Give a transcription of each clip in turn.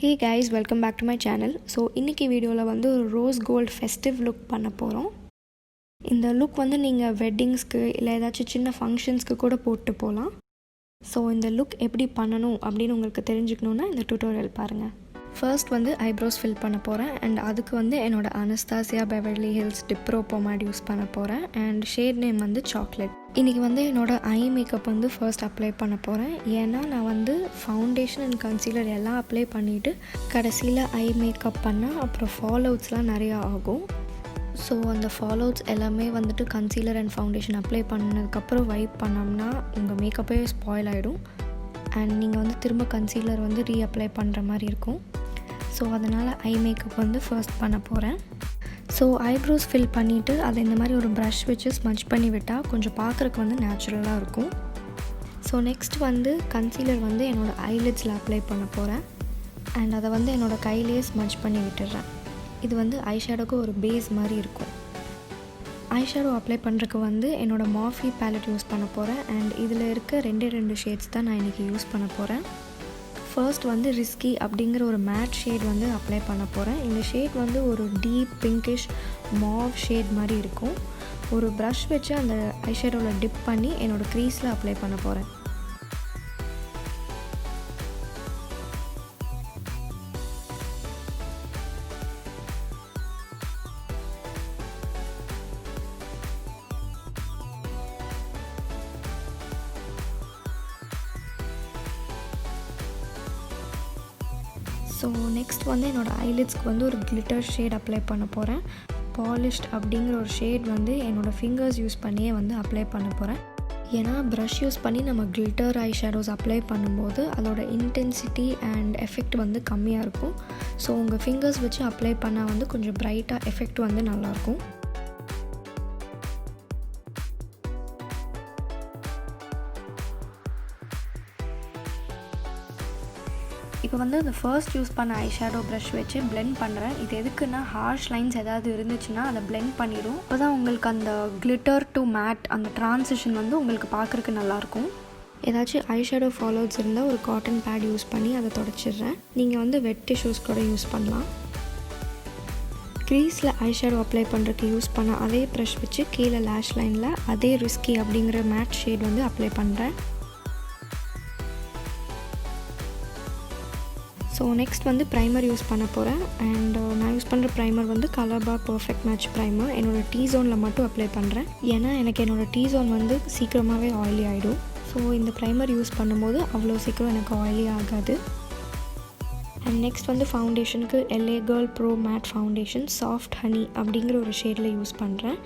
Hey guys, welcome back to my channel. So இன்னைக்கு வீடியோல வந்து ஒரு ரோஸ் கோல்ட் ஃபெஸ்டிவ் லுக் பண்ண போறோம். இந்த லுக் வந்து நீங்க வெட்டிங்ஸ்க்கு இல்ல ஏதாச்சும் சின்ன ஃபங்க்ஷன்ஸ்க்கு கூட போட்டு போலாம். ஸோ இந்த லுக் எப்படி பண்ணணும் அப்படின்னு உங்களுக்கு தெரிஞ்சுக்கணுன்னா இந்த டியூட்டோரியல் பாருங்க. ஃபர்ஸ்ட் வந்து ஐப்ரோஸ் ஃபில் பண்ண போகிறேன் அண்ட் அதுக்கு வந்து என்னோட Anastasia Beverly Hills Dipbrow Pomade use பண்ண போகிறேன் அண்ட் ஷேட் நேம் வந்து சாக்லேட். இன்றைக்கி வந்து என்னோடய ஐ மேக்கப் வந்து ஃபர்ஸ்ட் அப்ளை பண்ண போகிறேன். ஏன்னா நான் வந்து ஃபவுண்டேஷன் அண்ட் கன்சீலர் எல்லாம் அப்ளை பண்ணிவிட்டு கடைசியில் ஐ மேக்கப் பண்ணால் அப்புறம் ஃபால் அவுட்ஸ்லாம் நிறையா ஆகும். ஸோ அந்த ஃபால் அவுட்ஸ் எல்லாமே வந்துட்டு கன்சீலர் அண்ட் ஃபவுண்டேஷன் அப்ளை பண்ணதுக்கப்புறம் வைப் பண்ணோம்னா உங்கள் மேக்கப்பே ஸ்பாயில் ஆகிடும் அண்ட் நீங்கள் வந்து திரும்ப கன்சீலர் வந்து ரீஅப்ளை பண்ணுற மாதிரி இருக்கும். ஸோ அதனால் ஐ மேக்கப் வந்து ஃபர்ஸ்ட் பண்ண போகிறேன். ஸோ ஐப்ரோஸ் ஃபில் பண்ணிவிட்டு அதை இந்த மாதிரி ஒரு ப்ரஷ் வச்சு ஸ்மட்ச் பண்ணி விட்டால் கொஞ்சம் பார்க்குறக்கு வந்து நேச்சுரலாக இருக்கும். ஸோ நெக்ஸ்ட் வந்து கன்சீலர் வந்து என்னோடய ஐலிட்ஸில் அப்ளை பண்ண போகிறேன் அண்ட் அதை வந்து என்னோடய கையிலேயே ஸ்மட்ச் பண்ணி விட்டுடுறேன். இது வந்து ஐ ஷேடோக்கு ஒரு பேஸ் மாதிரி இருக்கும். ஐ ஷேடோ அப்ளை பண்ணுறதுக்கு வந்து என்னோடய Morphe பேலட் யூஸ் பண்ண போகிறேன் அண்ட் இதில் இருக்க ரெண்டு ஷேட்ஸ் தான் நான் இன்றைக்கி யூஸ் பண்ண போகிறேன். ஃபர்ஸ்ட் வந்து ரிஸ்கி அப்படிங்கிற ஒரு மேட் ஷேட் வந்து அப்ளை பண்ண போகிறேன். இந்த ஷேட் வந்து ஒரு டீப் பிங்கிஷ் மாவ் ஷேட் மாதிரி இருக்கும். ஒரு ப்ரஷ் வச்சு அந்த ஐ ஷேடோவில் டிப் பண்ணி என்னோடய க்ரீஸில் அப்ளை பண்ண போகிறேன். ஸோ நெக்ஸ்ட் வந்து என்னோடய ஐலிட்ஸ்க்கு வந்து ஒரு கிளிட்டர் ஷேட் அப்ளை பண்ண போகிறேன். பாலிஷ்ட் அப்படிங்கிற ஒரு ஷேட் வந்து என்னோடய ஃபிங்கர்ஸ் யூஸ் பண்ணியே வந்து அப்ளை பண்ண போகிறேன். ஏன்னா ப்ரஷ் யூஸ் பண்ணி நம்ம கிளிட்டர் ஐ ஷேடோஸ் அப்ளை பண்ணும்போது அதோட இன்டென்சிட்டி அண்ட் எஃபெக்ட் வந்து கம்மியாக இருக்கும். ஸோ உங்கள் ஃபிங்கர்ஸ் வச்சு அப்ளை பண்ணால் வந்து கொஞ்சம் ப்ரைட்டாக எஃபெக்ட் வந்து நல்லாயிருக்கும். இப்போ வந்து இந்த ஃபர்ஸ்ட் யூஸ் பண்ண ஐ ஷேடோ ப்ரஷ் வச்சு பிளெண்ட் பண்ணுறேன். இது எதுக்குன்னா ஹார்ஷ் லைன்ஸ் ஏதாவது இருந்துச்சுன்னா அதை பிளெண்ட் பண்ணிடும். அப்போ தான் உங்களுக்கு அந்த கிளிட்டர் டு மேட் அந்த ட்ரான்சிஷன் வந்து உங்களுக்கு பார்க்குறக்கு நல்லாயிருக்கும். ஏதாச்சும் ஐ ஷேடோ ஃபாலோட்ஸ் இருந்தால் ஒரு காட்டன் பேட் யூஸ் பண்ணி அதை தொடச்சிடுறேன். நீங்கள் வந்து வெட் டிஷ்யூஸ் கூட யூஸ் பண்ணலாம். க்ரீஸில் ஐ ஷேடோ அப்ளை பண்ணுறதுக்கு யூஸ் பண்ண அதே ப்ரஷ் வச்சு கீழே லேஷ் லைனில் அதே ரிஸ்கி அப்படிங்கிற மேட் ஷேட் வந்து அப்ளை பண்ணுறேன். ஸோ நெக்ஸ்ட் வந்து ப்ரைமர் யூஸ் பண்ண போகிறேன் அண்ட் நான் யூஸ் பண்ணுற ப்ரைமர் வந்து Colorbar பர்ஃபெக்ட் மேட்ச் ப்ரைமர். என்னோடய டீ ஜோனில் மட்டும் அப்ளை பண்ணுறேன். ஏன்னா எனக்கு என்னோடய டீ ஜோன் வந்து சீக்கிரமாகவே ஆயிலி ஆகிடும். ஸோ இந்த ப்ரைமர் யூஸ் பண்ணும்போது அவ்வளோ சீக்கிரம் எனக்கு ஆயிலி ஆகாது. அண்ட் நெக்ஸ்ட் வந்து ஃபவுண்டேஷனுக்கு LA Girl Pro matte foundation soft honey அப்படிங்கிற ஒரு ஷேடில் யூஸ் பண்ணுறேன்.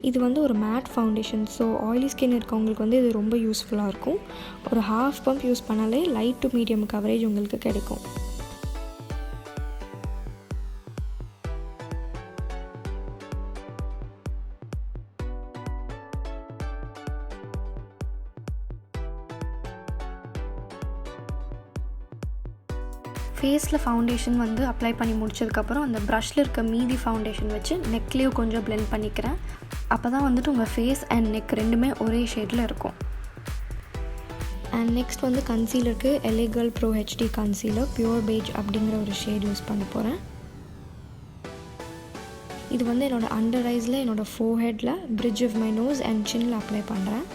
இது வந்து ஒரு matte foundation. So oily skin இருக்கவங்களுக்கு வந்து இது ரொம்ப யூஸ்ஃபுல்லாக இருக்கும். ஒரு ஹாஃப் பம்ப் யூஸ் பண்ணாலே லைட் டு மீடியம் கவரேஜ் உங்களுக்கு கிடைக்கும். ஃபேஸில் ஃபவுண்டேஷன் வந்து அப்ளை பண்ணி முடிச்சதுக்கப்புறம் அந்த ப்ரஷில் இருக்க மீதி ஃபவுண்டேஷன் வச்சு நெக்லேயும் கொஞ்சம் பிளெண்ட் பண்ணிக்கிறேன். அப்போ தான் வந்துட்டு உங்கள் ஃபேஸ் அண்ட் நெக் ரெண்டுமே ஒரே ஷேடில் இருக்கும். அண்ட் நெக்ஸ்ட் வந்து கன்சீலருக்கு LA Girl Pro HD concealer pure beige அப்படிங்கிற ஒரு ஷேட் யூஸ் பண்ண போகிறேன். இது வந்து என்னோடய அண்டர் ஐஸில் என்னோடய ஃபோர்ஹெட்டில் bridge of my nose and சின்னில் அப்ளை பண்ணுறேன்.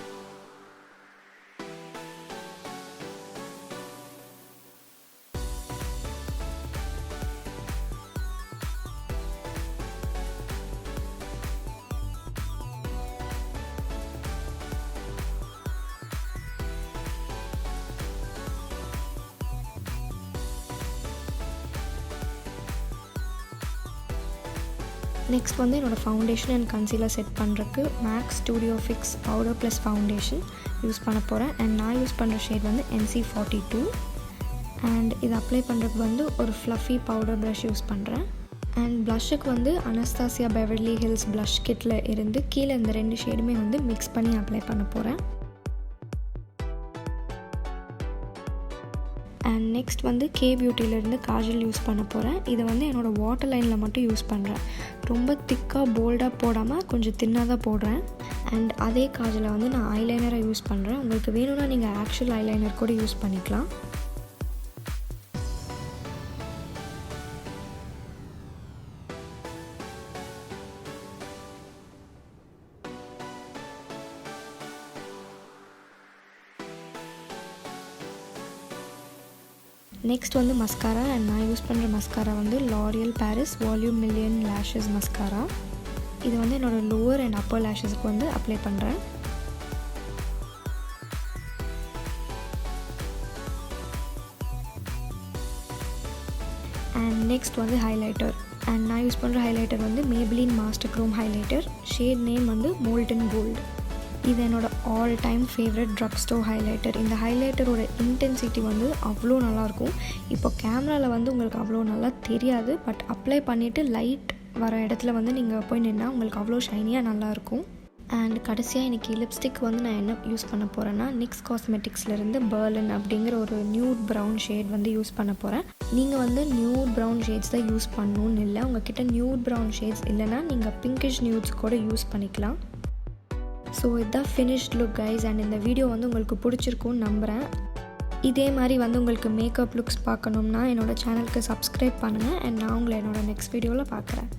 நெக்ஸ்ட் வந்து என்னோடய ஃபவுண்டேஷன் அண்ட் கன்சீலர் செட் பண்ணுறதுக்கு MAC studio fix powder plus foundation use பண்ண போகிறேன். அண்ட் நான் யூஸ் பண்ணுற ஷேட் வந்து NC42 அண்ட் இது அப்ளை பண்ணுறதுக்கு வந்து ஒரு ஃப்ளஃபி பவுடர் ப்ரஷ் யூஸ் பண்ணுறேன். அண்ட் ப்ளஷ்ஷுக்கு வந்து Anastasia Beverly Hills ப்ளஷ் கிட்டில் இருந்து கீழே இந்த ரெண்டு ஷேடுமே வந்து மிக்ஸ் பண்ணி அப்ளை பண்ண போகிறேன். அண்ட் நெக்ஸ்ட் வந்து K பியூட்டிலேருந்து காஜல் யூஸ் பண்ண போகிறேன். இதை வந்து என்னோடய வாட்டர் லைனில் மட்டும் யூஸ் பண்ணுறேன். ரொம்ப திக்காக போல்டாக போடாமல் கொஞ்சம் தின்னாக தான் போடுறேன். அண்ட் அதே காஜலை வந்து நான் ஐலைனராக யூஸ் பண்ணுறேன். உங்களுக்கு வேணும்னா நீங்கள் ஆக்சுவல் ஐலைனர் கூட யூஸ் பண்ணிக்கலாம். நெக்ஸ்ட் வந்து மஸ்காரா. அண்ட் நான் யூஸ் பண்ணுற மஸ்காரா வந்து L'Oreal Paris Volume Million Lashes mascara. இது வந்து என்னோடய லோவர் அண்ட் அப்பர் லேஷஸ்க்கு வந்து அப்ளை பண்ணுறேன். அண்ட் நெக்ஸ்ட் வந்து ஹைலைட்டர். அண்ட் நான் யூஸ் பண்ணுற ஹைலைட்டர் வந்து Maybelline master chrome highlighter. Shade name வந்து Molten Gold. இது என்னோடய all time favourite drugstore highlighter. இந்த ஹைலைட்டரோட இன்டென்சிட்டி வந்து அவ்வளோ நல்லாயிருக்கும். இப்போ கேமராவில் வந்து உங்களுக்கு அவ்வளோ நல்லா தெரியாது, பட் அப்ளை பண்ணிவிட்டு லைட் வர இடத்துல வந்து நீங்கள் போய் நின்னா உங்களுக்கு அவ்வளோ ஷைனியாக நல்லாயிருக்கும். அண்ட் கடைசியாக இன்றைக்கி லிப்ஸ்டிக் வந்து நான் என்ன யூஸ் பண்ண போகிறேன்னா NYX காஸ்மெட்டிக்ஸ்லேருந்து பெர்லின் அப்படிங்கிற ஒரு நியூட் ப்ரௌன் ஷேட் வந்து யூஸ் பண்ண போகிறேன். நீங்கள் வந்து நியூட் ப்ரௌன் ஷேட்ஸ் தான் யூஸ் பண்ணணும்னு இல்லை. உங்கள்கிட்ட நியூட் ப்ரௌன் ஷேட்ஸ் இல்லைனா நீங்கள் பிங்கிஷ் நியூட்ஸ் கூட யூஸ் பண்ணிக்கலாம். ஸோ இதுதான் ஃபினிஷ்ட் லுக் கைஸ். அண்ட் இந்த வீடியோ வந்து உங்களுக்கு பிடிச்சிருக்கும்னு நம்புகிறேன். இதே மாதிரி வந்து உங்களுக்கு மேக்கப் லுக்ஸ் பார்க்கணும்னா என்னோடய சேனலுக்கு சப்ஸ்கிரைப் பண்ணுங்கள். அண்ட் நான் உங்களை என்னோடய நெக்ஸ்ட் வீடியோவில் பார்க்குறேன்.